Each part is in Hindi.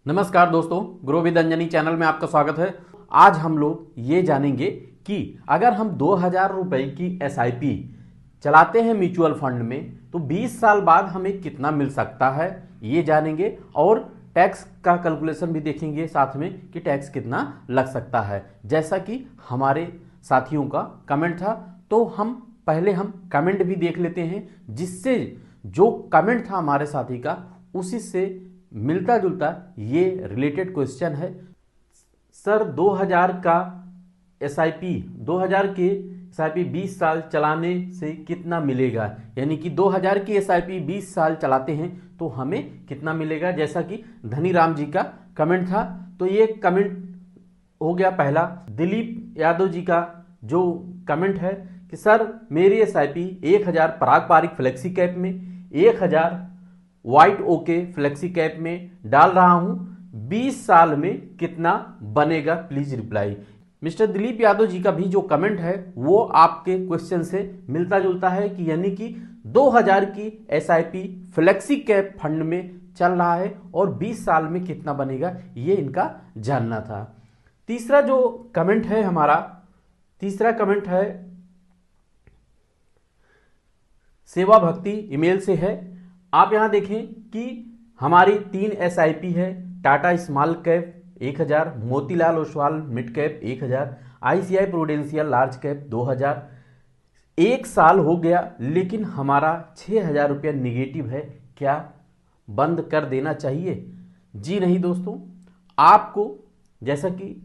नमस्कार दोस्तों, ग्रो विद अंजनी चैनल में आपका स्वागत है। आज हम लोग ये जानेंगे कि अगर हम 2000 रुपए की एसआईपी चलाते हैं म्यूचुअल फंड में तो 20 साल बाद हमें कितना मिल सकता है, ये जानेंगे। और टैक्स का कैलकुलेशन भी देखेंगे साथ में कि टैक्स कितना लग सकता है। जैसा कि हमारे साथियों का कमेंट था, तो हम कमेंट भी देख लेते हैं, जिससे जो कमेंट था हमारे साथी का उसी से मिलता जुलता ये रिलेटेड क्वेश्चन है। सर 2000 का एसआईपी 2000 के एसआईपी 20 साल चलाने से कितना मिलेगा, यानी कि 2000 की एसआईपी 20 साल चलाते हैं तो हमें कितना मिलेगा। जैसा कि धनीराम जी का कमेंट था, तो ये कमेंट हो गया पहला। दिलीप यादव जी का जो कमेंट है कि सर मेरी एसआईपी 1000 पारंपरिक फ्लेक्सी कैप में, 1000 व्हाइट ओके फ्लेक्सी कैप में डाल रहा हूं, 20 साल में कितना बनेगा, please reply. Mister Dilip Yadav ji का भी जो कमेंट है वो आपके क्वेश्चन से मिलता जुलता है कि यानी कि 2000 की एसआईपी फ्लेक्सी कैप फंड में चल रहा है और 20 साल में कितना बनेगा, ये इनका जानना था। तीसरा जो कमेंट है हमारा, तीसरा कमेंट है सेवा भक्ति ईमेल से है। आप यहां देखें कि हमारी 3 एसआईपी है। Tata small cap 1000, Motilal Oswal mid cap 1000, ICI prudential large cap 2000। 1 साल हो गया लेकिन हमारा 6000 रुपया निगेटिव है, क्या बंद कर देना चाहिए? जी नहीं दोस्तों, आपको जैसा कि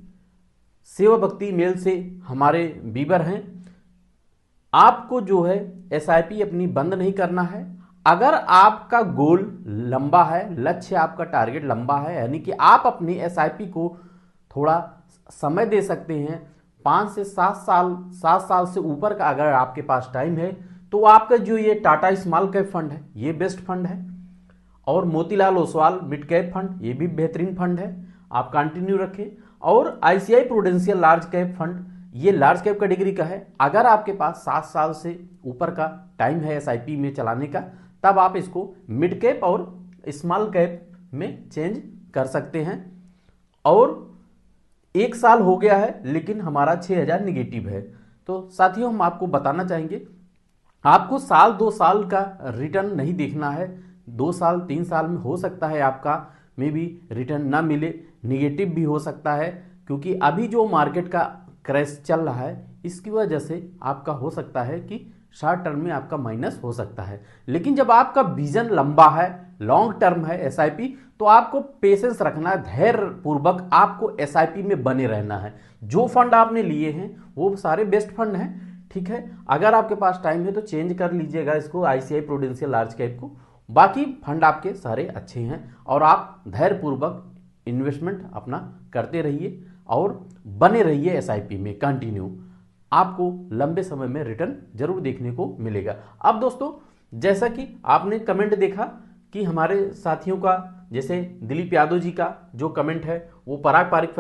सेवा भक्ति मेल से हमारे बीबर हैं, आपको जो है एसआईपी अपनी बंद नहीं करना है। अगर आपका गोल लंबा है, लक्ष्य आपका टारगेट लंबा है, यानी कि आप अपनी एसआईपी को थोड़ा समय दे सकते हैं, 5 से 7 साल से ऊपर का अगर आपके पास टाइम है, तो आपका जो ये टाटा स्मॉल कैप फंड है ये बेस्ट फंड है, और Motilal Oswal mid cap fund ये भी बेहतरीन फंड है, आप कंटिन्यू रखें। और ICI prudential large cap fund ये लार्ज कैप कैटेगरी का है। अगर आपके पास 7 साल से ऊपर का टाइम है एसआईपी में चलाने का, तब आप इसको मिड कैप और स्मॉल कैप में चेंज कर सकते हैं। और 1 साल हो गया है लेकिन हमारा 6000 निगेटिव है। तो साथियों, हम आपको बताना चाहेंगे, आपको साल 2 साल का रिटर्न नहीं देखना है। 2 साल 3 साल में हो सकता है आपका में भी रिटर्न ना मिले, निगेटिव भी हो सकता है, क्योंकि अभी जो मार्केट का क्रैश चल रहा है इसकी वजह से आपका हो सकता है कि शॉर्ट टर्म में आपका माइनस हो सकता है। लेकिन जब आपका विजन लंबा है, लॉन्ग टर्म है एसआईपी, तो आपको पेशेंस रखना है, धैर्य पूर्वक आपको एसआईपी में बने रहना है। जो फंड आपने लिए हैं वो सारे बेस्ट फंड हैं, ठीक है। अगर आपके पास टाइम है तो चेंज कर लीजिएगा इसको, आईसीआई प्रूडेंशियल लार्ज कैप को। बाकी फंड आपके सारे अच्छे हैं और आप धैर्य पूर्वक इन्वेस्टमेंट अपना करते रहिए और बने रहिए एसआईपी में कंटिन्यू। आपको लंबे समय में रिटर्न जरूर देखने को मिलेगा। अब दोस्तों, जैसा कि आपने कमेंट देखा कि हमारे साथियों का, जैसे दिलीप यादव जी का जो कमेंट है वो पारंपरिक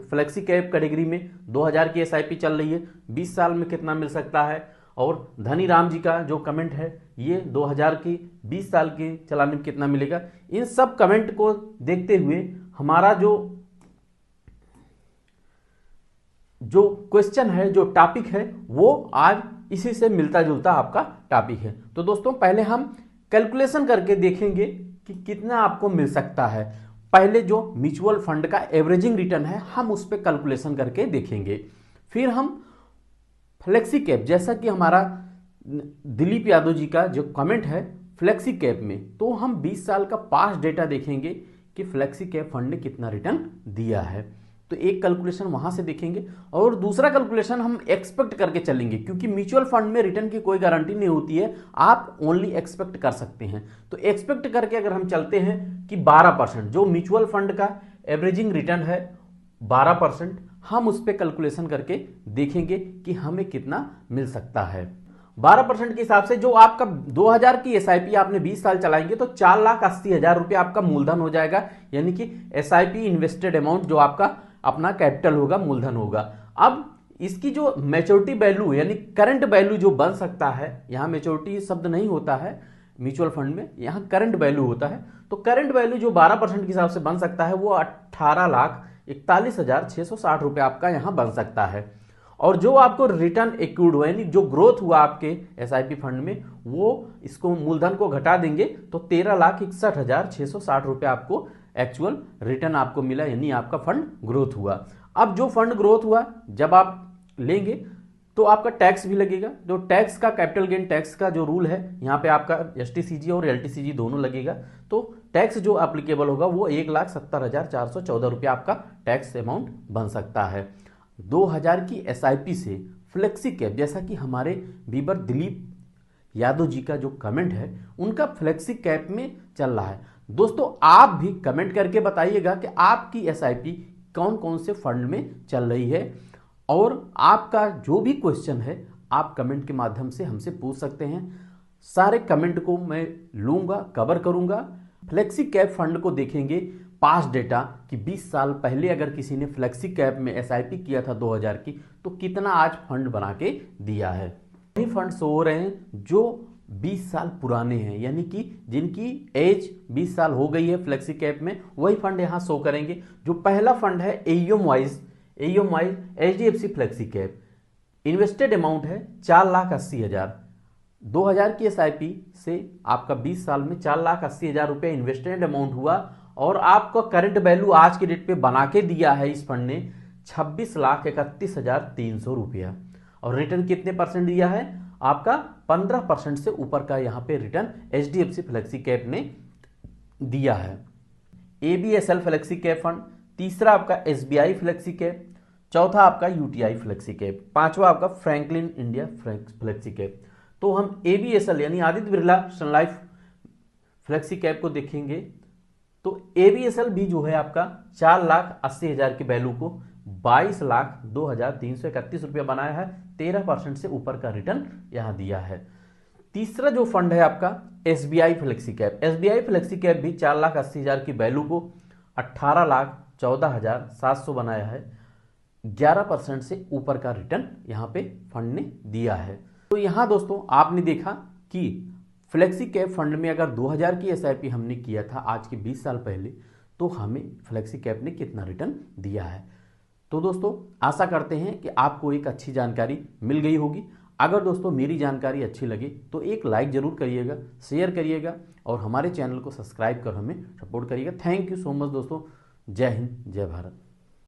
फ्लेक्सी कैप कैटेगरी में 2000 की एसआईपी चल रही है, 20 साल में कितना मिल सकता है। और धनीराम जी का जो कमेंट है ये 2000 की 20 साल के चलाने में कितना मिलेगा। इन सब कमेंट को देखते हुए हमारा जो क्वेश्चन है, जो टॉपिक है, वो आज इसी से मिलता जुलता आपका टॉपिक है। तो दोस्तों, पहले हम कैलकुलेशन करके देखेंगे कि कितना आपको मिल सकता है। पहले जो म्यूचुअल फंड का एवरेजिंग रिटर्न है हम उस पर कैलकुलेशन करके देखेंगे। फिर हम फ्लेक्सी कैप, जैसा कि हमारा दिलीप यादव जी का जो कमेंट है फ्लेक्सी कैप में, तो हम 20 साल का पास्ट डेटा देखेंगे कि फ्लेक्सी कैप फंड ने कितना रिटर्न दिया है। तो एक कैलकुलेशन वहां से देखेंगे और दूसरा कैलकुलेशन हम एक्सपेक्ट करके चलेंगे, क्योंकि म्यूचुअल फंड में रिटर्न की कोई गारंटी नहीं होती है, आप ओनली एक्सपेक्ट कर सकते हैं। तो एक्सपेक्ट करके अगर हम चलते हैं कि 12%, जो म्यूचुअल फंड का एवरेजिंग रिटर्न है 12%, हम उस पर कैलकुलेशन करके देखेंगे कि हमें कितना मिल सकता है। 12% के हिसाब से जो आपका 2000 की एसआईपी आपने 20 साल चलाएंगे तो 4,80,000 रुपया आपका मूलधन हो जाएगा, यानी कि एसआईपी इन्वेस्टेड अमाउंट जो आपका अपना कैपिटल होगा, मूलधन होगा। अब इसकी जो मैच्योरिटी वैल्यू यानी करंट वैल्यू जो बन सकता है, यहां मैच्योरिटी शब्द नहीं होता है, म्यूचुअल फंड में यहाँ करंट वैल्यू होता है। तो करंट वैल्यू जो 12% के हिसाब से बन सकता है वो 18,41,660 रुपये आपका यहाँ बन सकता है। और जो आपको रिटर्न एक्यूड हुआ यानी जो ग्रोथ हुआ आपके एसआईपी फंड में, वो इसको मूलधन को घटा देंगे तो 13,61,660 रुपये आपको एक्चुअल रिटर्न आपको मिला, यानी आपका फंड ग्रोथ हुआ। अब जो फंड ग्रोथ हुआ जब आप लेंगे तो आपका टैक्स भी लगेगा। जो टैक्स का कैपिटल गेन टैक्स का जो रूल है यहाँ पे आपका एसटीसीजी और एलटीसीजी दोनों लगेगा। तो टैक्स जो एप्लीकेबल होगा वो 1,70,414 रुपये आपका टैक्स अमाउंट बन सकता है। 2000 की एसआईपी से फ्लेक्सी कैप, जैसा कि हमारे बीबर दिलीप यादव जी का जो कमेंट है उनका फ्लेक्सी कैप में चल रहा है। दोस्तों आप भी कमेंट करके बताइएगा कि आपकी एसआईपी कौन कौन से फंड में चल रही है, और आपका जो भी क्वेश्चन है आप कमेंट के माध्यम से हमसे पूछ सकते हैं। सारे कमेंट को मैं लूंगा, कवर करूंगा। फ्लेक्सी कैप फंड को देखेंगे पास्ट डेटा कि 20 साल पहले अगर किसी ने फ्लेक्सी कैप में एसआईपी किया था 2000 की तो कितना आज फंड बना के दिया है। वही फंड शो हो रहे हैं जो 20 साल पुराने हैं, यानी कि जिनकी एज 20 साल हो गई है फ्लेक्सी कैप में, वही फंड यहाँ शो करेंगे। जो पहला फंड है AUM wise HDFC flexi cap, invested amount है 4,80,000। 2000 की एसआईपी से आपका 20 साल में 4,80,000 रुपये इन्वेस्टेड अमाउंट हुआ, और आपका करंट वैल्यू आज के डेट पे बना के दिया है इस फंड ने 26,31,300 रुपया। और रिटर्न कितने परसेंट दिया है आपका? 15% से ऊपर का यहाँ पे रिटर्न एचडीएफसी फ्लेक्सी कैप ने दिया है। एबीएसएल फ्लेक्सी कैप फंड, तीसरा आपका एसबीआई फ्लेक्सी कैप, चौथा आपका यूटीआई फ्लेक्सी कैप, पांचवा आपका फ्रैंकलिन इंडिया फ्लेक्सी कैप। तो हम एबीएसएल यानी आदित्य बिरला सन लाइफ फ्लेक्सी कैप को देखेंगे तो एबीएसएल भी जो है आपका 4,80,000 की वैल्यू को 22,02,331 रुपया बनाया है। 13% से ऊपर का रिटर्न यहां दिया है। तीसरा जो फंड है आपका SBI flexi cap, SBI flexi cap भी 4,80,000 की वैल्यू को 18,14,700 बनाया है। 11% से ऊपर का रिटर्न यहां पे फंड ने दिया है। तो यहां दोस्तों आपने देखा कि फ्लेक्सी कैप फंड में अगर 2000 की एसआईपी हमने किया था आज के 20 साल पहले, तो हमें फ्लेक्सी कैप ने कितना रिटर्न दिया है। तो दोस्तों आशा करते हैं कि आपको एक अच्छी जानकारी मिल गई होगी। अगर दोस्तों मेरी जानकारी अच्छी लगी तो एक लाइक जरूर करिएगा, शेयर करिएगा और हमारे चैनल को सब्सक्राइब कर हमें सपोर्ट करिएगा। थैंक यू सो मच दोस्तों। जय हिंद, जय भारत।